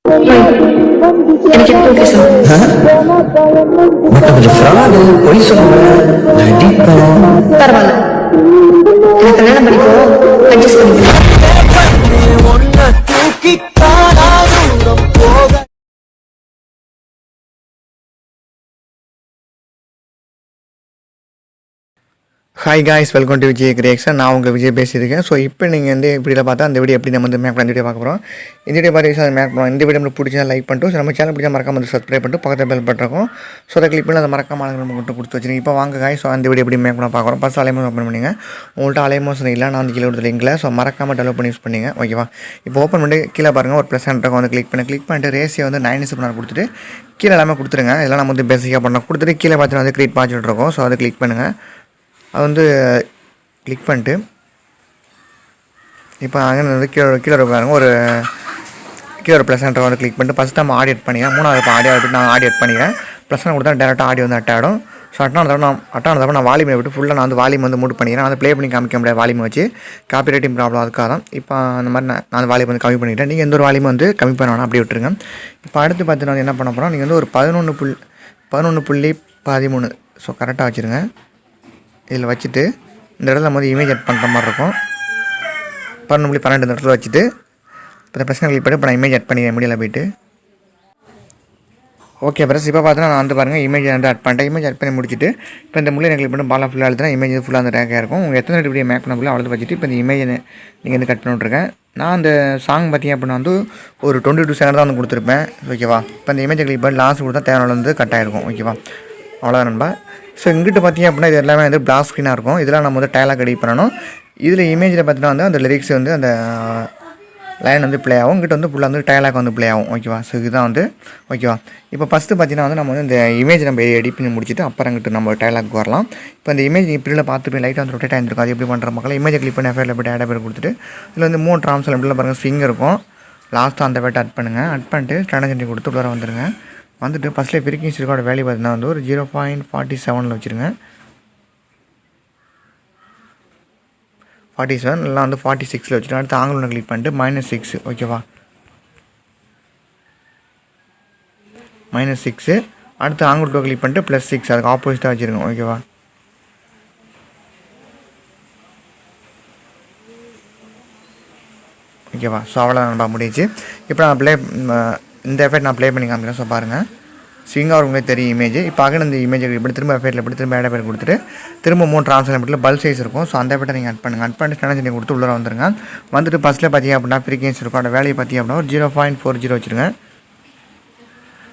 எனக்கு எப்போ okay sir கொஞ்சம் ஃப்ராடு பொய் சொல்லுவேன் நடிப்பேன் பரவாயில்ல எனக்கு கல்யாணம் பண்ணிக்கோ அட்ஜஸ்ட் பண்ணிக்கலாம் hi guys, welcome to Vijay creation. நான் உங்கள் விஜய் பேசியிருக்கேன். ஸோ இப்போ நீங்கள் வந்து இப்படியில் பார்த்தா அந்த வீடியோ எப்படி நம்ம வந்து மேக் பண்ண வீடியோ பார்க்க போகிறோம். இந்த வீடியோ பார்த்து அதை மேக் பண்ணுவோம். இந்த வீடியோ நம்மளுக்கு பிடிச்சா லைக் பண்ணிட்டு, ஸோ நம்ம சேனல் பிடிச்சா மறக்காம வந்து சப்ஸ்கிரைப் பண்ணிட்டு பக்கத்தில் பெல் பட்டிருக்கோம். ஸோ அதை கிளிக் பண்ணி அதை மறக்காம நம்ம மட்டும் கொடுத்து வச்சுருங்க. இப்போ வாங்க காய்ஸ், ஸோ அந்த வீடியோ எப்படி மேக் பண்ண பார்க்குறோம். ஃபஸ்ட் அலைமோஸ் ஓப்பன் பண்ணிங்க. உங்கள்கிட்ட அலைமோஸ் இல்லை, நான் வந்து கீழே கொடுத்த லிங்கில் ஸோ மறக்காமல் டெவலப் பண்ணி யூஸ் பண்ணிங்க. ஓகேவா? இப்போ ஓப்பன் பண்ணி கீழே பாருங்கள், ஒரு ப்ளஸ் இருக்கும் வந்து கிளிக் பண்ணிட்டு ரேஷியோ வந்து 9:9 கொடுத்துட்டு கீழே எல்லாமே கொடுத்துருங்க. இதெல்லாம் நம்ம வந்து பேசிக்காக பண்ணோம். கொடுத்துட்டு கீழே பார்த்தீங்கன்னா வந்து கிரியேட் பாய்ச்சிட்டு இருக்கோம். ஸோ அதை கிளிக் பண்ணுங்கள். அது வந்து கிளிக் பண்ணிட்டு இப்போ அங்கே வந்து கீழே பாருங்க, ஒரு கீழே ஒரு ப்ளஸ் சென்டர் வந்து கிளிக் பண்ணிட்டு ஃபஸ்ட் நம்ம ஆடியோ எட் பண்ணிக்கிறேன். மூணாவது ஆடியோ எடுத்து நான் ஆடியோ எட் பண்ணிக்கிறேன். ப்ளஸ் கொடுத்தா டேரெக்டாக ஆடியோ வந்து அட்டாடும். ஸோ அட்டானதப்போ நான் வால்யூமை விட்டு ஃபுல்லாக நான் வந்து வால்யூம் வந்து மூட் பண்ணிக்கிறேன். அதை ப்ளே பண்ணி காமிக்க முடியாது வால்யூம் வச்சு, காப்பி ரைட்டிங் ப்ராப்ளம் அதுக்காக தான். இப்போ அந்த மாதிரி நான் வால்யூம் வந்து கம்மி பண்ணிக்கிட்டேன். நீங்கள் எந்த ஒரு வால்யூம் வந்து கம்மி பண்ண வேணாம், அப்படி விட்டுருங்க. இப்போ அடுத்து பார்த்தீங்கன்னா என்ன பண்ண போகிறோம், நீங்கள் வந்து ஒரு 11.13 ஸோ கரெக்டாக வச்சுருங்க. இதில் வச்சுட்டு இந்த இடத்துல நம்ம வந்து இமேஜ் எட் பண்ணுற மாதிரி இருக்கும். 11.12 இந்த இடத்துல வச்சுட்டு இப்போ இந்த பிரச்சனை கிளிக் பண்ணி இப்போ நான் இமேஜ் எட் பண்ணிக்கிறேன் மீடியாவில் போய்ட்டு. ஓகே ஃப்ரெண்ட்ஸ், இப்போ பார்த்தீங்கன்னா நான் வந்து பாருங்கள் இமேஜ் வந்து அட் பண்ணிட்டேன். இமேஜ் அட் பண்ணி முடிச்சுட்டு இப்போ இந்த முள்ளை கிளிக் பண்ணி பாலாக ஃபுல்லாக எழுதுனா இமேஜ் ஃபுல்லாக அந்த டேக்காக இருக்கும். உங்களுக்கு எத்தனை வீடியோ மேக் பண்ண அவ்வளோ வச்சுட்டு இப்போ இந்த இமேஜ் நீங்கள் வந்து கட் பண்ணிட்டுருக்கேன். நான் அந்த சாங் பார்த்தீங்க அப்படின்னா வந்து ஒரு 22 செகண்ட் தான் வந்து கொடுத்துருப்பேன். ஓகேவா? இப்போ இந்த இமேஜை கிளிக் பண்ணி லாஸ்ட் கொடுத்தா தேவையான வந்து கட் ஆகிருக்கும். ஓகேவா? அவ்வளோதான் நண்பா. ஸோ இங்கிட்ட பார்த்தீங்க அப்படின்னா இது எல்லாமே வந்து பிளாக் ஸ்க்ரீனாக இருக்கும். இதெல்லாம் நம்ம வந்து டயலாக் எடிட் பண்ணணும். இதில் இமேஜில் பார்த்தீங்கன்னா வந்து அந்த லிரிக்ஸ் வந்து அந்த லைன் வந்து ப்ளே ஆகும். இங்கிட்ட வந்து ஃபுல்லாக வந்து டயலாக் வந்து ப்ளே ஆகும். ஓகேவா? ஸோ இதுதான் வந்து ஓகேவா. இப்போ ஃபஸ்ட்டு பார்த்தீங்கன்னா வந்து நம்ம வந்து இந்த இமேஜ் நம்ம எடிட் பண்ணி முடிச்சுட்டு அப்புறம் இங்கிட்ட நம்ம டயலாக் வரலாம். இப்போ இந்த இமேஜ் இப்படியில் பார்த்துட்டு லைட்டாக வந்து ரொட்டேட் ஆகிருக்கும். அது எப்படி பண்ணுற மக்கள் இமேஜை கிளிக் பண்ணி எஃபேரில் போய்ட்டு ஆட் பேர் கொடுத்துட்டு இதில் வந்து 3 ட்ரான்ஸ்ஃபார்ம் இப்படிலாம் பாருங்கள் ஸ்விங் இருக்கும். லாஸ்ட்டாக அந்த வேட்டை அட் பண்ணுங்கள். அட் பண்ணிட்டு ஸ்ட்ராட்டஜி கொடுத்து உள்ளே வந்துடுங்க. வந்துட்டு ஃபஸ்ட்டில் ஃப்ரீக்வன்சி இருக்கோட வேல்யூ பார்த்தீங்கன்னா வந்து ஒரு 0.47 வச்சுருங்க. 47 இல்லை வந்து 46 வச்சுட்டு அடுத்து ஆங்கிலம் கிளிக் பண்ணிட்டு -6. ஓகேவா? -6 அடுத்து ஆங்கிலம் கிளிக் பண்ணிட்டு +6 அதுக்கு ஆப்போசிட்டாக வச்சுருங்க. ஓகேவா? ஓகேவா? ஸோ அவ்வளோ நல்லா முடிச்சு. இப்போ நான் இந்த எஃபெக்ட் நான் ப்ளே பண்ணி காமிக்கிறேன். ஸோ பாருங்கள், ஸ்விங்காக உங்களுக்கு தெரியும் இமேஜ். இப்போ அகன் இந்த இமேஜ் இப்படி திரும்ப எஃபெக்ட்டில் எப்படி திரும்ப ஆட் பேர் கொடுத்துட்டு திரும்ப 3 ட்ரான்ஸ்ஃபார்மேட்டில் பல் சைஸ் இருக்கும். ஸோ அந்த எஃபெக்ட்டை நீங்கள் அட் பண்ணுங்கள். அட் பண்ணிட்டு ஸ்டாண்டர்ட் கொடுத்து உள்ளே வந்துருங்க. வந்துட்டு ஃபஸ்ட்டில் பார்த்தீங்க அப்படின்னா ஃப்ரீக்வன்சி இருக்கும். அந்த வேலையை பார்த்தீங்க அப்படின்னா ஒரு 0.40 வச்சுருங்க.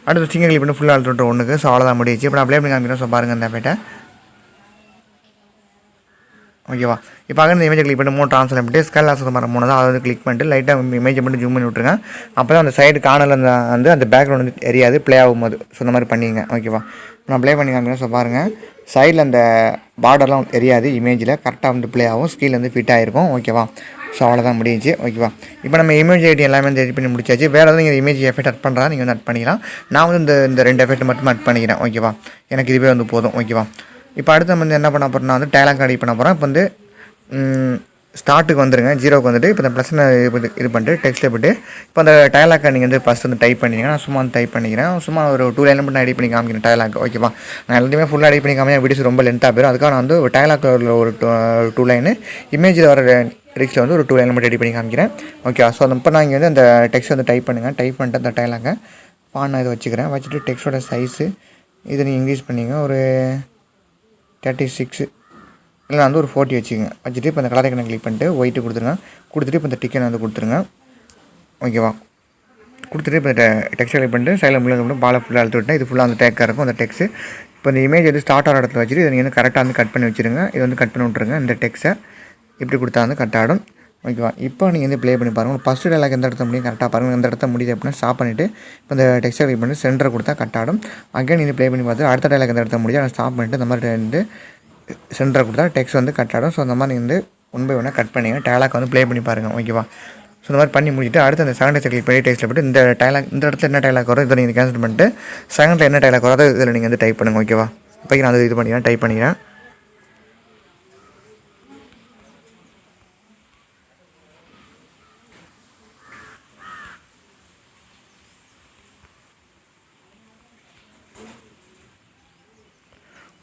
அடுத்து சிங்கிள் கிளிக் பண்ணி ஃபுல்லாக அழுத்துட்டு 1க்கு. ஸோ அவ்வளோதான் முடிச்சு. இப்போ நான் ப்ளே பண்ணி காமிக்கிறேன். ஸோ பாருங்கள் இந்த எஃபெக்ட்டை. ஓகேவா? இப்போ அங்கே இந்த இமேஜை கிளிக் பண்ணி 3 ட்ரான்ஸ்ஃபார்ம் பண்ணிட்டு ஸ்கேல் லாஸ் மாதிரி 3 தான். அதை வந்து கிளிக் பண்ணிட்டு லைட்டாக இமேஜை மட்டும் ஜூம் பண்ணி விட்ருங்க. அப்போ தான் அந்த சைடு காணல வந்து அந்த பேக்ரவுண்ட் வந்து தெரியாது ப்ளே ஆகும்போது. ஸோ இந்த மாதிரி பண்ணிங்க. ஓகேவா? நான் ப்ளே பண்ணி காமிக்கிறேன். ஸோ பாருங்கள், சைடில் அந்த பார்டர்லாம் தெரியாது, இமேஜில் கரெக்டாக வந்து ப்ளே ஆகும். ஸ்கீல் வந்து ஃபிட் ஆகிருக்கும். ஓகேவா? ஸோ அவ்வளோதான் முடிஞ்சு. ஓகேவா? இப்போ நம்ம இமேஜ் ஐடி எல்லாமே வந்து எடிட் பண்ணி முடிச்சாச்சு. வேறு எதாவது நீங்கள் இமேஜ் எஃபெக்ட் அட் பண்ணுறா நீங்கள் வந்து அட் பண்ணிக்கலாம். நான் வந்து இந்த 2 எஃபெக்ட் மட்டும் அட் பண்ணிக்கிறேன். ஓகேவா? எனக்கு இதுவே வந்து போதும். ஓகேவா? இப்போ அடுத்து நம்ம வந்து என்ன பண்ண போகிறோம்னா வந்து டயலாக் எடிட் பண்ண போகிறோம். இப்போ வந்து ஸ்டார்ட்டுக்கு வந்துடுங்க, 0க்கு வந்துட்டு இப்போ இந்த ப்ளஸ்னை இது பண்ணிட்டு டெக்ஸ்ட்டில் போய்ட்டு இப்போ அந்த டயலாக்கை நீங்கள் வந்து ஃபஸ்ட் வந்து டைப் பண்ணிங்கன்னா நான் சும்மா வந்து டைப் பண்ணிக்கிறேன். சும்மா ஒரு 2 லைன் மட்டும் நான் எடிட் பண்ணி காமிக்கிறேன் டயலாக். ஓகேவா? நான் எல்லாத்தையுமே ஃபுல்லாக எடிட் பண்ணி காமிக்கிறேன். வீடியோஸ் ரொம்ப லென்த்தாக போயிடும். அதுக்காக நான் வந்து ஒரு டயலாக்கில் ஒரு 2 லைனு இமேஜில் வர லிரிக்ஸில் வந்து ஒரு 2 லைன் மட்டும் எடிட் பண்ணி காமிக்கிறேன். ஓகே. ஸோ அந்த இப்போ நான் இங்கே வந்து அந்த டெக்ஸ்ட் வந்து டைப் பண்ணுங்கள். டைப் பண்ணிட்டு அந்த டயலாக்கை நான் இதை வச்சுக்கிறேன். வச்சுட்டு டெக்ஸ்ட்டோட சைஸு இதை நீங்கள் இன்க்ரீஸ் பண்ணிங்க ஒரு 36 இல்லை வந்து ஒரு 40 வச்சுக்கோங்க. வச்சுட்டு இப்போ இந்த கலர் ஐக்கனை கிளிக் பண்ணிட்டு ஒயிட்டு கொடுத்துருங்க. கொடுத்துட்டு இப்போ இந்த டிக்கெட் வந்து கொடுத்துருங்க. ஓகேவா? கொடுத்துட்டு இப்போ டெக்ஸ்ட் கிளிக் பண்ணிட்டு சைடில் முள்ளு பாலை ஃபுல்லாக அழுத்து விட்டேன். இது ஃபுல்லாக வந்து டேக்காக இருக்கும் அந்த டெக்ஸ்ட்டு. இப்போ இந்த இமேஜ் வந்து ஸ்டார்ட் ஆகிற இடத்துல வச்சுட்டு இதை நீங்கள் வந்து கரெக்டாக வந்து கட் பண்ணி வச்சுருங்க. இது வந்து கட் பண்ணி விட்ருங்க. இந்த டெக்ஸ்ட்டை இப்படி கொடுத்தா வந்து கட் ஆகிடும். ஓகேவா? இப்போ நீங்கள் வந்து ப்ளே பண்ணி பாருங்கள். ஃபஸ்ட்டு டயலாக் எந்த இடத்த முடியும் கரெக்டாக பாருங்கள். எந்த இடத்த முடியுது அப்படின்னா ஸ்டாப் பண்ணிவிட்டு இப்போ இந்த டெக்ஸ்ட்டை கிளிக் பண்ணி சென்டரை கொடுத்தா கட் ஆகிடும். அகைன் நீங்கள் ப்ளே பண்ணி பார்த்து அடுத்த டயலாக் எந்த இடத்த முடியும் அதை ஸ்டாப் பண்ணிவிட்டு இந்த மாதிரி வந்து சென்டரை கொடுத்தா டெக்ஸ்ட் வந்து கட் ஆகிடும். ஸோ அந்த மாதிரி வந்து 1 by 1 கட் பண்ணிங்க. டயலாக் வந்து ப்ளே பண்ணி பாருங்கள். ஓகேவா? ஸோ இந்த மாதிரி பண்ணி முடிச்சுட்டு அடுத்து அந்த செகண்ட் கிளிக் பண்ணி டெக்ஸ்ட்டில் போய்ட்டு இந்த டயலாக் இந்த இடத்துல என்ன டயலாக் வரும் இதை நீங்கள் கேன்சல் பண்ணிட்டு செகண்டில் என்ன டயலாக் வரும் அதை இதில் நீங்கள் வந்து டைப் பண்ணுங்கள். ஓகேவா? இப்போ நான் அது இது பண்ணிக்கிறேன், டைப் பண்ணிக்கிறேன்.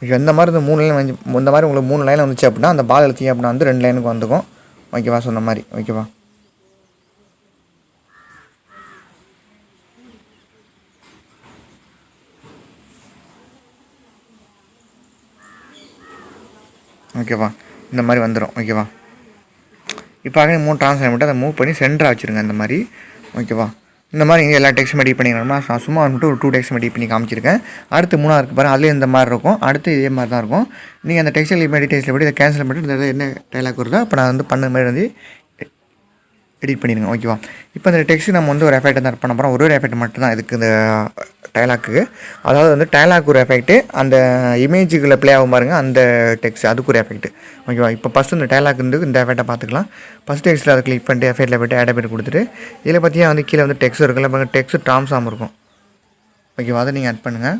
ஓகே, இந்த மாதிரி இந்த 3 லைன் வந்து இந்த மாதிரி உங்களுக்கு 3 லைன் வந்துச்சு அப்படின்னா அந்த பால் எழுத்திங்க அப்படின்னா வந்து 2 லைனுக்கு வந்துக்கும். ஓகேவா? சொன்ன மாதிரி. ஓகேவா? ஓகேவா? இந்த மாதிரி வந்துடும். ஓகேவா? இப்போ 3 ட்ரான்ஸ்லேட் மட்டும் அதை மூவ் பண்ணி சென்டராக வச்சுருங்க இந்த மாதிரி. ஓகேவா? இந்த மாதிரி இங்கே எல்லா டெக்ஸ்ட்டும் எடிட் பண்ணிக்கணுமா? நான் சும்மா வந்துட்டு ஒரு 2 டெக்ஸ்ட் எடிட் பண்ணி காமிச்சிருக்கேன். அடுத்து 3 இருக்குது பாருங்கள், அதுலேயும் இந்த மாதிரி இருக்கும். அடுத்து இதே மாதிரி தான் இருக்கும். நீங்கள் அந்த டெக்ஸ்ட் டீட்டெயில்ஸில் போய்ட்டு இதை கேன்சல் பண்ணிட்டு இந்த என்ன டைலாக் வருதோ அப்போ நான் வந்து பண்ண மாதிரி வந்து எடிட் பண்ணிடுங்க. ஓகேவா? இப்போ இந்த டெக்ஸ்ட் நம்ம வந்து ஒரு எஃபெக்ட் தான் பண்ண போகிறோம். ஒரு எஃபெக்ட் மட்டும் தான் இதுக்கு இந்த டைலாக்கு. அதாவது வந்து டைலாக் ஒரு எஃபெக்ட்டு, அந்த இமேஜுக்குள்ளே ப்ளே ஆகும் பாருங்க அந்த டெக்ஸ்ட் அதுக்கு ஒரு எஃபெக்ட். ஓகேவா? இப்போ ஃபஸ்ட்டு இந்த டைலாக் வந்து இந்த எஃபெக்ட்டை பார்த்துக்கலாம். ஃபஸ்ட் டெக்ஸ்ட்டில் அதை கிளிக் பண்ணிட்டு எஃபெக்ட்டில் போய்ட்டு ஆட் எஃபெக்ட் கொடுத்துட்டு இதில் பார்த்தீங்கன்னா வந்து கீழே வந்து டெக்ஸ்ட் இருக்குல்ல பாருங்கள், டெக்ஸ்ட் ட்ரான்ஸ்ஃபார்ம் இருக்கும். ஓகேவா? அதை நீங்கள் ஆட் பண்ணுங்கள்.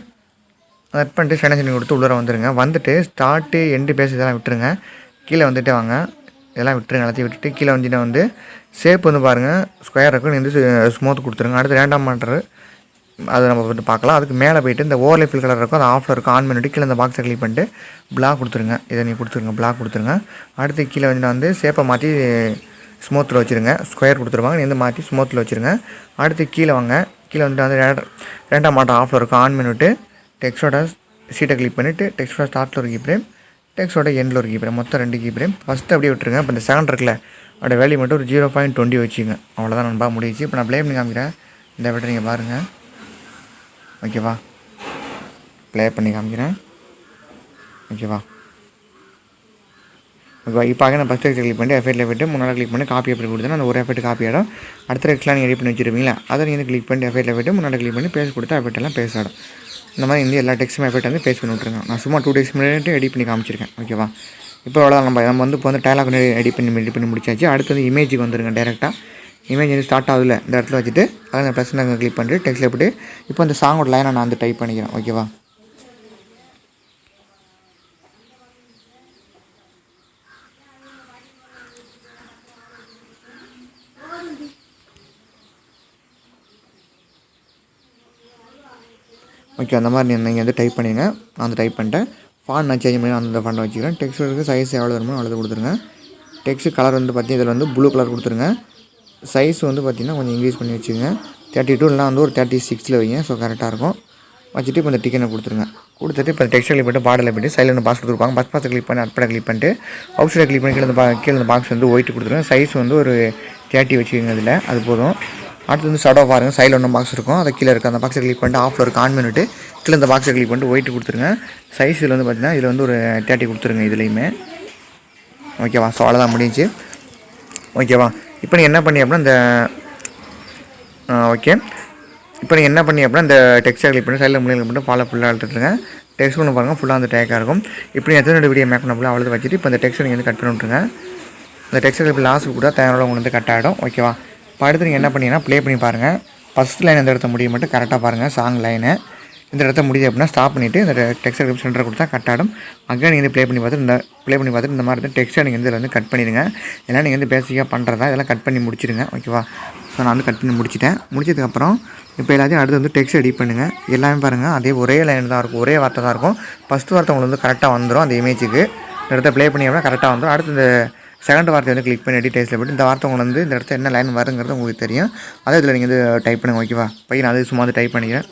ஆட் பண்ணிட்டு சேனல் கொடுத்து உள்ளே வந்துடுங்க. வந்துட்டு ஸ்டார்ட்டு எண்டு பேஸ் இதெல்லாம் விட்டுருங்க. கீழே வந்துட்டு வாங்க, இதெல்லாம் விட்டுருங்க. எல்லாத்தையும் விட்டுட்டு கீழே வந்துட்டு வந்து ஷேப் வந்து பாருங்கள் ஸ்கொயர் இருக்கும், நீங்கள் வந்து ஸ்மூத் கொடுத்துருங்க. அடுத்து ரேண்டம் பண்ணுறது அதை நம்ம வந்து பார்க்கலாம். அதுக்கு மேலே போய்ட்டு இந்த ஓவர்லே ஃபில் கலர் இருக்கும், அது ஆஃபில் இருக்கும், ஆன் பண்ணிவிட்டு கீழே இந்த பாக்ஸை கிளிக் பண்ணிட்டு பிளாக் கொடுத்துருங்க. இதை நீங்கள் கொடுத்துருங்க, பிளாக் கொடுத்துருங்க. அடுத்து கீழே வந்து ஷேப்பை மாற்றி ஸ்மூத்தில் வச்சுருங்க. ஸ்கொயர் கொடுத்துருவாங்க, நீ வந்து மாற்றி ஸ்மூத்தில் வச்சுருங்க. அடுத்து கீழே வாங்க, கீழே வந்துட்டு ரெண்டாம் மாட்டம் ஆஃபில் இருக்கும், ஆன் பண்ணிவிட்டு டெக்ஸ்டோட சீட்டை கிளிக் பண்ணிவிட்டு டெக்ஸ்டோட ஸ்டார்ட்டில் ஒரு கீப்ரேம், டெக்ஸ்டோட எண்டில் ஒரு கீப்ரேம், மொத்தம் 2 கீப்ரேம். ஃபஸ்ட்டு அப்படியே விட்டுருங்க. இப்போ இந்த செகண்ட் இருக்குல்ல அதோட வேல்யூ மட்டும் ஒரு 0.20 வச்சுங்க. அவ்வளோதான் நண்பா, முடிச்சு. இப்போ நான் ப்ளே பண்ணி காமிக்கிறேன். இந்த விட நீங்கள் பாருங்கள். ஓகேவா? ப்ளே பண்ணி காமிக்கிறேன். ஓகேவா? ஓகேவா? இப்போ நான் ஃபஸ்ட்டு கிளிக் பண்ணி எஃபெக்ட்டில் போய்ட்டு 3 கிளிக் பண்ணி காப்பி எப்படி கொடுத்தேன்னா அந்த ஒரு எஃபெக்ட் காப்பி ஆகிடும். அடுத்த எக்ஸ்ட்ரா நீங்கள் எடிட் பண்ணி வச்சுருப்பீங்களா அதை நீங்கள் கிளிக் பண்ணி எஃபெக்ட்டில் போய்ட்டு 3 கிளிக் பண்ணி பேஸ் கொடுத்தா எஃபெக்ட் எல்லாம் பேஸ் ஆகிடும். இந்த மாதிரி இந்த எல்லா டெக்ஸ்ட்டும் எஃபெக்ட் வந்து பேஸ் பண்ணி விட்ருங்க. நான் சும்மா 2 டேஸ் முன்னாடி எடிட் பண்ணி காமிச்சிருக்கேன். ஓகேவா? இப்போ அவ்வளோதான். நம்ம வந்து இப்போ வந்து டைலாக் எடிட் பண்ணி முடிச்சாச்சு. அடுத்து வந்து இமேஜுக்கு வந்துருங்க. டேரெக்டாக இமேஜ் வந்து ஸ்டார்ட் ஆகுதுல இந்த இடத்துல வச்சுட்டு அதை ப்ளஸ் நாங்கள் கிளிக் பண்ணிட்டு டெக்ஸ்ட்டில் போய்ட்டு இப்போ இந்த சாங்கோட லைனை நான் வந்து டைப் பண்ணிக்கிறேன். ஓகேவா? ஓகே, அந்த மாதிரி நீங்கள் வந்து டைப் பண்ணிடுங்க. நான் வந்து டைப் பண்ணிட்டேன். ஃபாண்ட் நான் சேஞ்ச் பண்ணி அந்த ஃபாண்டை வச்சுக்கிறேன். டெக்ஸ்ட் சைஸ் எவ்வளோ வருமோ அவ்வளோ கொடுத்துருங்க. டெக்ஸ்ட் கலர் வந்து பார்த்தீங்கன்னா இதில் வந்து ப்ளூ கலர் கொடுத்துருங்க. சைஸ் வந்து பார்த்திங்கன்னா கொஞ்சம் இன்க்ரீஸ் பண்ணி வச்சுக்கோங்க. 32 இல்லைனா வந்து ஒரு 36 வைங்க. ஸோ கரெக்டாக இருக்கும். வச்சுட்டு இப்போ இந்த டிக்கெட்டை கொடுத்துருங்க. கொடுத்துட்டு இப்போ டெக்ஸ்ட்டில் போய்ட்டு பாடலில் போய்ட்டு சைடில் பாக்ஸ் கொடுத்துருப்பாங்க. பாக்ஸை கிளிக் பண்ணி அட்படை கிளிக் பண்ணிட்டு அவுட் சைடை கிளிக் பண்ணி கீழே இந்த பாக்ஸ் வந்து ஒயிட் கொடுத்துருங்க. சைஸ் வந்து ஒரு 30 வச்சுக்கோங்க. இதில் அது போதும். அடுத்து வந்து ஷடோ பாருங்கள், சைடில் ஒன்றும் பாக்ஸ் இருக்கும், அதை கீழே இருக்குது அந்த பாக்ஸை கிளிக் பண்ணிட்டு ஆஃபில் இருக்குது, ஆன் பண்ணிவிட்டு கீழே இந்த பாக்ஸை கிளிக் பண்ணிட்டு ஒயிட் கொடுத்துருங்க. சைஸ் இதில் வந்து பார்த்திங்கன்னா இதில் வந்து ஒரு 30 கொடுத்துருங்க இதுலேயுமே. ஓகேவா? ஸோ அவ்வளோதான் முடிஞ்சு. ஓகேவா? இப்போ நீங்கள் என்ன பண்ணி அப்படின்னா இந்த ஓகே இப்போ நீங்கள் என்ன பண்ணி அப்படின்னா இந்த டெக்ஸ்ட்டை கிளிக் பண்ணி சைடில் முடியல மட்டும் ஃபாலோ ஃபுல்லாக எடுத்துட்டுருங்க. டெக்ஸ்ட் ஒன்று பாருங்கள் ஃபுல்லாக அந்த டேக்காக இருக்கும். இப்படி எத்தனை வீடியோ மேக் பண்ண அவ்வளோ வச்சுட்டு இப்போ இந்த டெக்ஸ்ட்டை நீங்கள் வந்து கட் பண்ணி விட்ருங்க. இந்த டெக்ஸ்ட்டை இப்போ லாஸ்ட் கூட தேவையான உங்களுக்கு வந்து கட் ஆகிடும். ஓகேவா? இப்போ அடுத்து நீங்கள் என்ன பண்ணீங்கன்னா ப்ளே பண்ணி பாருங்கள். ஃபஸ்ட் லைன் இந்த இடத்த முடிய மட்டும் கரெக்டாக பாருங்கள். சாங் லைனு இந்த இடத்த முடியுது அப்படின்னா ஸ்டாப் பண்ணிவிட்டு இந்த டெக்ஸ்ட் சென்டர் கொடுத்தா கட் ஆகிடும். அங்கே நீங்கள் ப்ளே பண்ணி பார்த்துட்டு இந்த மாதிரி டெக்ஸ்ட்டை நீங்கள் இதில் வந்து கட் பண்ணிடுங்க. இதெல்லாம் நீங்கள் வந்து பேசிக்காக பண்ணுறதா இதெல்லாம் கட் பண்ணி முடிச்சிடுங்க. ஓகேவா? ஸோ நான் வந்து கட் பண்ணி முடிச்சிட்டேன். முடிச்சதுக்கப்புறம் இப்போ எல்லாத்தையும் அடுத்து வந்து டெக்ஸ்ட் எடிட் பண்ணுங்கள். எல்லாமே பாருங்கள் அதே ஒரே லைன் தான் இருக்கும், ஒரே வார்த்தை தான் இருக்கும். ஃபஸ்ட்டு வார்த்தை உங்களுக்கு வந்து கரெக்டாக வந்துடும். அந்த இமேஜுக்கு இந்த இடத்த ப்ளே பண்ணி அப்படின்னா கரெக்டாக வந்துடும். அடுத்து இந்த செகண்ட் வார்த்தை வந்து கிளிக் பண்ணி டீட்டெயில்ஸில் போய்ட்டு இந்த வார்த்தை உங்களுக்கு வந்து இந்த இடத்துல என்ன லைன் வருங்கிறது உங்களுக்கு தெரியும். அதே இதில் நீங்கள் வந்து டைப் பண்ணுங்கள். ஓகேவா? பையன் நான் அது சும்மா வந்து டைப் பண்ணிக்கிறேன்.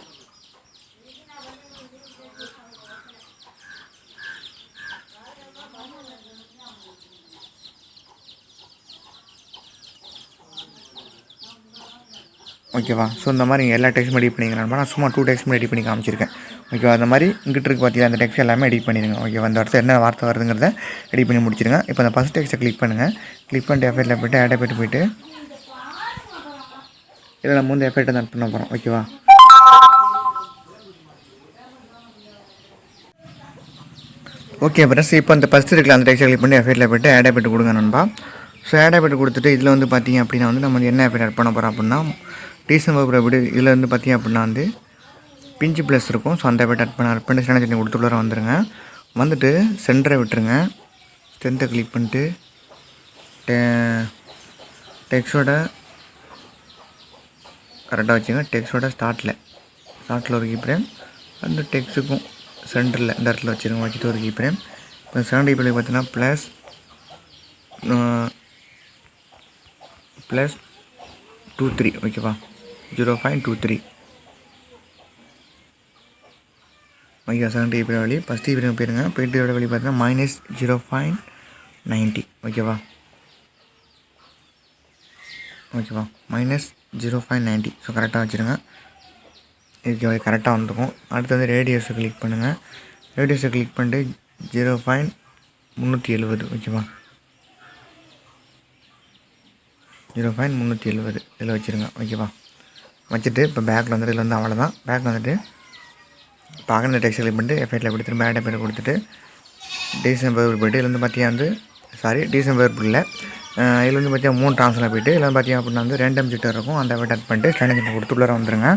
ஓகேவா? ஸோ இந்த மாதிரி எல்லா டெக்ஸ்ட்டும் எடிட் பண்ணிக்கிறேன். நான் சும்மா 2 டெக்ஸ்ட்டும் எடிட் பண்ணி காமிச்சிருக்கேன். ஓகேவா? அந்த மாதிரி இங்கிட்டு இருக்கு பார்த்தீங்கன்னா அந்த டெக்ஸ்ட் எல்லாமே எடிட் பண்ணிடுங்க. ஓகேவா? அந்த இடத்துல என்ன வார்த்தை வருதுங்கிறத எடிட் பண்ணி முடிச்சிடுங்க. இப்போ அந்த ஃபஸ்ட் டெக்ஸ்ட்டை கிளிக் பண்ணுங்கள். கிளிக் பண்ணிட்டு எஃபெக்ட்டில் போய்ட்டு ஆட் போய்ட்டு இதில் நம்ம வந்து எஃபெக்ட்டை தான் பண்ண போகிறோம். ஓகேவா? ஓகே ஃப்ரெண்ட்ஸ், இப்போ அந்த ஃபஸ்ட்டு இருக்குல்ல அந்த டெக்ஸ்ட்டை கிளிக் பண்ணி எஃபெக்ட்டில் போய்ட்டு ஆட் போய்ட்டு கொடுங்க நண்பா. ஸோ ஆட் போய்ட்டு கொடுத்துட்டு இதில் வந்து பார்த்திங்க அப்படின்னா வந்து நம்ம வந்து என்ன எஃபெக்ட் ஆட் பண்ண போகிறோம் அப்படின்னா டிசம்பர் எப்படி இதில் வந்து பார்த்திங்க அப்படின்னா வந்து பிஞ்சு ப்ளஸ் இருக்கும். ஸோ அந்த எஃபெக்ட் ஆட் பண்ணி சேனல் சட்னி கொடுத்துள்ள வந்துடுங்க. வந்துட்டு சென்டரை விட்டுருங்க. சென்டரை கிளிக் பண்ணிட்டு டெக்ஸ்ட்டோட கரெக்டாக வச்சுங்க. டெக்ஸ்ட்டோட ஸ்டார்ட்டில் ஒரு கீப்ரேம் அந்த டெக்ஸ்ட்டுக்கும் சென்டரில் இந்த இடத்துல வச்சுருங்க. வச்சுட்டு ஒரு கீப்பரேம். இப்போ செகண்ட் கீப்பரில் பார்த்தீங்கன்னா +23 ஓகேவா, 0.23 ஓகே. செகண்ட் கீப்பர் வழி ஃபஸ்ட் கீப்பர் போயிருங்க. போயிட்டு வழி பார்த்தீங்கன்னா -0.90 ஓகேவா, -0.90. ஸோ கரெக்டாக வச்சுருங்க. இதுக்கு கரெக்டாக வந்துருக்கும். அடுத்து வந்து ரேடியஸை கிளிக் பண்ணுங்கள். ரேடியஸை கிளிக் பண்ணிட்டு 0.370 ஓகேவா, 0.370 இதில் வச்சுருங்க ஓகேவா. வச்சுட்டு இப்போ பேக்கில் வந்துட்டு இதில் வந்து அவ்வளோதான். பேக்கில் வந்துட்டு பார்க்குற இந்த டெக்ஸ்ட் கிளிக் பண்ணிட்டு எஃபெக்டில் கொடுத்துட்டு பேட் எஃபெக்ட் கொடுத்துட்டு டிசம்பர் போய்ட்டு இதில் வந்து பார்த்தியா வந்து டிசம்பர் இல்லை, இதில் வந்து பார்த்தியா 3 ட்ரான்ஸ்ஃபரில் போய்ட்டு இதில் வந்து பார்த்தியா அப்படின்னா வந்து ரேண்டம் ஜிட்டர் இருக்கும். அந்த எஃபெக்ட் ஆட் பண்ணிட்டு ஸ்டாண்டிங் ஜிட்டர் கொடுத்து உள்ளே வந்துருங்க.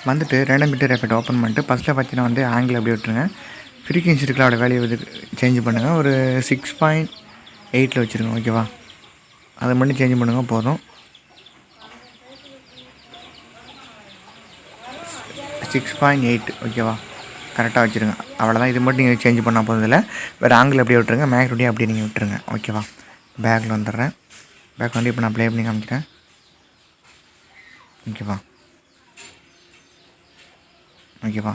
வந்துட்டு ரேண்டம் ஜிட்டர் எஃபெக்ட் ஓப்பன் பண்ணிட்டு ஃபஸ்ட்டில் பார்த்தீங்கன்னா வந்து ஆங்கிள் அப்படி விட்டுருங்க. ஃப்ரீக்வன்சி இருக்குல்ல அதோட வேல்யூ இது சேஞ்ச் பண்ணுங்கள். ஒரு 6.8 வச்சுருங்க ஓகேவா. அதை மட்டும் சேஞ்ச் பண்ணுங்கள் போதும். 6.8 ஓகேவா, கரெக்டாக வச்சுருங்க. அவ்வளோதான். இது மட்டும் நீங்கள் சேஞ்ச் பண்ணால் போதும். வேறு ஆங்கிள் அப்படியே விட்டுருங்க. மேக்ரோடியே அப்படியே நீங்கள் விட்டுருங்க ஓகேவா. பேக்கில் வந்துடுறேன். பேக் வந்து இப்போ நான் ப்ளே பண்ணி காமிக்கிறேன் ஓகேவா.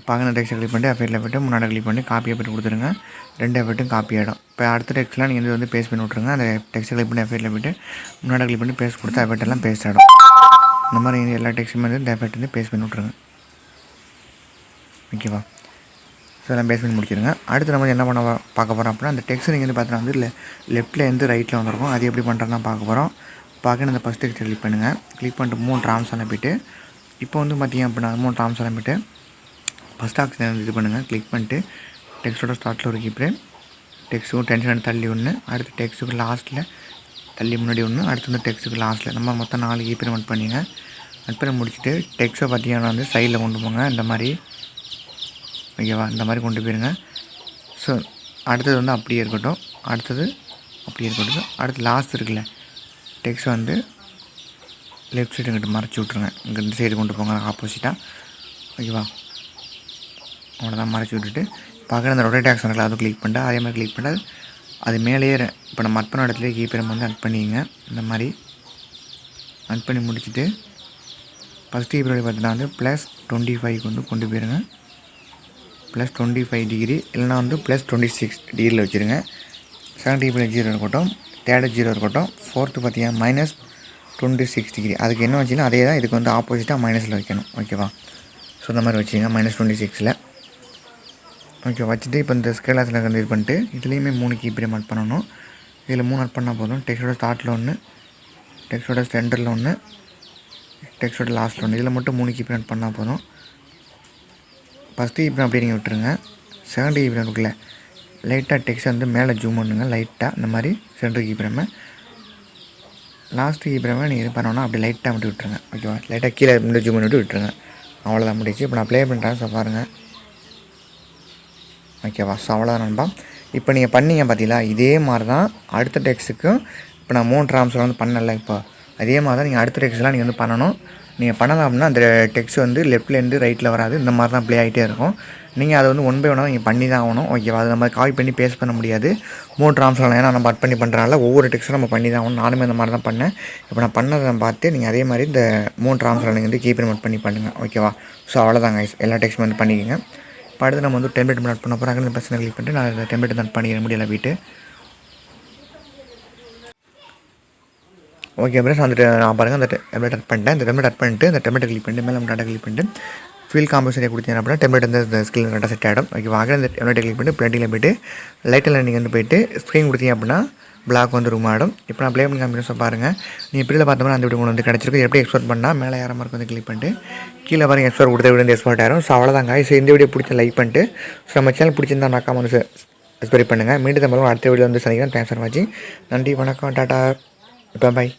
பார்க்குற டெக்ஸ்ட்டை கிளிக் பண்ணிட்டு எஃபெக்டில் போய்ட்டு முன்னாடி கிளிக் பண்ணி காப்பி எஃபெக்ட் கொடுத்துருங்க. 2 எஃபெக்ட்டும் காப்பி ஆகிடும். இப்போ அடுத்த டெக்ஸ்ட்லாம் நீங்கள் வந்து பேஸ்ட் பண்ணி விட்ருங்க. அந்த டெக்ஸ்ட்டை கிளிக் பண்ணி எஃபெக்டில் போய்ட்டு முன்னாடி கிளிக் பண்ணி பேஸ்ட் கொடுத்தா எஃபெக்ட் எல்லாம் பேஸ்ட் ஆகிடும். இந்த மாதிரி எல்லா டெக்ஸ்ட்டுமே வந்து இந்த எஃபெக்ட் வந்து பேஸ்ட் பண்ணி விட்ருங்க ஓகேவா. ஸோ எல்லாம் பேஸ்ட் பண்ணி முடிச்சிடுங்க. அடுத்து நம்ம என்ன பண்ண பார்க்க போகிறோம் அப்படின்னா, அந்த டெக்ஸ்ட் நீங்கள் வந்து பார்த்தீங்கன்னா வந்து லெஃப்ட்டில் இருந்து ரைட்டில் வந்துருக்கும். அது எப்படி பண்ணுறதுனா பார்க்க போகிறோம். பார்க்க அந்த ஃபஸ்ட் டெக்ஸ்ட்டை கிளிக் பண்ணுங்கள். கிளிக் பண்ணிட்டு 3 ட்ரான்ஸ்ஃபர் போய்ட்டு இப்போ வந்து பார்த்திங்க அப்படின்னா 3 ட்ரான்ஸ்ஃபர் போய்ட்டு ஃபஸ்ட் ஆப்ஷன் இது பண்ணுங்கள். கிளிக் பண்ணிட்டு டெக்ஸ்ட்டோட ஸ்டார்ட்டில் ஒரு கீப்பர், டெக்ஸ்ட்டுக்கும் டென்ஷன் தள்ளி ஒன்று, அடுத்து டெக்ஸ்ட்டுக்கு லாஸ்ட்டில் தள்ளி முன்னாடி ஒன்று, அடுத்து வந்து டெக்ஸ்ட்டுக்கு லாஸ்ட்டில் நம்ம மொத்தம் 4 கீப்பர் நோட் பண்ணிங்க. நோட் பண்ணி முடிச்சுட்டு டெக்ஸ்ட்டை பார்த்தீங்கன்னா வந்து சைடில் கொண்டு போங்க. இந்த மாதிரி ஓகேவா, இந்த மாதிரி கொண்டு போயிருங்க. ஸோ அடுத்தது வந்து அப்படியே இருக்கட்டும். அடுத்தது அடுத்து லாஸ்ட் இருக்குல்ல டெக்ஸ்ட் வந்து லெஃப்ட் சைடு இங்கிட்ட மறைச்சி விட்ருங்க. இங்கே இந்த சைடு கொண்டு போங்க ஆப்போசிட்டாக ஓகேவா. அவ்வளோதான். மறைச்சி விட்டுட்டு பார்க்குற அந்த ரொட்டேட் ஆக்ஷன் இருக்குல்ல அது கிளிக் பண்ணிட்டு அதே மாதிரி கிளிக் பண்ணிட்டு அது மேலேயே இப்போ நம்ம அட் பண்ண இடத்துல கீப்பர் வந்து அட் பண்ணிங்க. இந்த மாதிரி அட் பண்ணி முடிச்சுட்டு ஃபஸ்ட் கீப்பர் பார்த்தீங்கன்னா வந்து +25 கொண்டு போயிருங்க. +25 டிகிரி இல்லைனா வந்து +26 டிகிரியில் வச்சுருங்க. செகண்ட் கீப்பர் 0 இருக்கட்டும், தேர்டு 0 இருக்கட்டும், ஃபோர்த்து பார்த்தீங்கன்னா -26 டிகிரி. அதுக்கு என்ன வச்சுன்னா அதே தான் இதுக்கு வந்து ஆப்போசிட்டாக மைனஸில் வைக்கணும் ஓகேவா. ஸோ இந்த மாதிரி வச்சுங்க -26 ஓகே. வச்சுட்டு இப்போ இந்த ஸ்கேலாஸில் இது பண்ணிட்டு இதுலேயுமே 3 கீப்பரையும் ஆட் பண்ணணும். இதில் 3 ஆட் பண்ணால் போதும். டெக்ஸ்ட்டோட ஸ்டார்ட்டில் ஒன்று, டெக்ஸ்ட்டோட சென்டரில் ஒன்று, டெக்ஸ்ட்டோட லாஸ்ட்டில் ஒன்று, இதில் மட்டும் 3 கீப்பர் ஆட் பண்ணால் போதும். ஃபஸ்ட்டு கீப்பர் அப்படியே நீங்கள் விட்டுருங்க. செகண்ட் கீப்பர் இருக்குல்ல லைட்டாக டெக்ஸ்ட் வந்து மேலே ஜூம் பண்ணுங்க லைட்டாக. இந்த மாதிரி சென்டர் கீப்பரமே லாஸ்ட் கீப்பரமே நீங்கள் இது பண்ணோன்னா அப்படி லைட்டாக மட்டும் விட்டுருங்க ஓகேவா. லைட்டாக கீழே இந்த ஜூம் பண்ணிவிட்டு விட்டுருங்க. அவ்வளோதான் முடிச்சு. இப்போ நான் ப்ளே பண்ணுறேன். ஸோ பாருங்கள் ஓகேவா. ஸோ அவ்வளோதான் நண்பா. இப்போ நீங்கள் பண்ணீங்க பார்த்தீங்களா, இதே மாதிரி தான் அடுத்த டெக்ஸ்ட்டுக்கும் இப்போ நான் 3 ட்ராம்ஸில் வந்து பண்ணலை. இப்போ அதே மாதிரி தான் நீங்கள் அடுத்த டெக்ஸ்ட்லாம் நீங்கள் வந்து பண்ணணும். நீங்கள் பண்ணலாம் அப்படின்னா அந்த டெக்ஸ்ட் வந்து லெஃப்ட்லேருந்து ரைட்டில் வராது. இந்த மாதிரி தான் ப்ளே ஆகிட்டே இருக்கும். நீங்கள் அதை வந்து 1 by 1 நீங்கள் பண்ணி தான் ஆகணும் ஓகேவா. அது நம்ம காப்பி பண்ணி பேஸ்ட் பண்ண முடியாது 3 ட்ராம்ஸ்லாம். ஏன்னா நம்ம அட் பண்ணுறனால ஒவ்வொரு டெக்ஸ்ட்டும் நம்ம பண்ணி தான் ஆகணும். நானுமே இந்த மாதிரி தான் பண்ணேன். இப்போ நான் பண்ணதை பார்த்து நீங்கள் அதே மாதிரி இந்த 3 ட்ராம்ஸ்லாம் நீங்கள் வந்து கீப்பர் நோட் பண்ணி பண்ணுங்கள் ஓகேவா. ஸோ அவ்வளோதாங்க. எல்லா டெக்ஸ்ட்டும் வந்து பண்ணிக்கோங்க. இப்போ அடுத்து நம்ம வந்து டெம்ப்ளேட் நோட் பண்ண போகிறோம். இந்த பிரச்சனை கிளிக் பண்ணிட்டு நான் இந்த டெம்ப்ளேட் நோட் பண்ணிக்க முடியல போயிட்டு ஓகே. அப்புறம் அந்த நான் பாருங்கள் அந்த டெம்ப்ளேட் அட் பண்ணிட்டேன். இந்த டெம்ப்ளேட் அட் பண்ணிட்டு இந்த டெம்ப்ளேட் கிளிக் பண்ணிட்டு மேலே டாட்டா கிளிக் பண்ணிட்டு ஃபீல் காம்போசிட்டை கொடுத்தீங்க அப்படின்னா டெம்ப்ளேட் வந்து இந்த ஸ்கில் கரெக்டாக செட் ஆகிடும் ஓகே. வாங்க இந்த டெம்ப்ளேட் கிளிக் பண்ணிட்டு பிளேட்டிங்கில் போய்ட்டு லைட்டில் நீங்கள் வந்து போய்ட்டு ஸ்க்ரீன் கொடுத்தீங்க அப்படின்னா பிளாக் வந்து ரூம் ஆகிடும். இப்போ நான் ப்ளே பண்ணி காமிக்கிறேன். பாருங்கள் நீங்கள் இப்படியில் பார்த்தோம்னா அந்த வீடியோ வந்து கிடச்சிருக்கு. எப்படி எக்ஸ்போர்ட் பண்ணால் மேலே யார மார்க் வந்து கிளிக் பண்ணிட்டு கீழே பாருங்கள் எக்ஸ்போர்ட் கொடுத்த வீடியோ வந்து எக்ஸ்போர்ட் ஆகிடும். ஸோ அவ்வளோதாங்க. ஸோ இந்த வீடியோ பிடிச்ச லைக் பண்ணிட்டு ஸோ நம்ம சேனல் பிடிச்சிருந்தா மறக்காம வந்து சப்ஸ்கிரைப் பண்ணுங்கள். மீண்டும் தமிழ் அடுத்த வீடியோ வந்து சந்திக்கிறேன். தேங்க்ஸ் ஃபார் வாட்சிங். நன்றி, வணக்கம், டாட்டா, பாய்.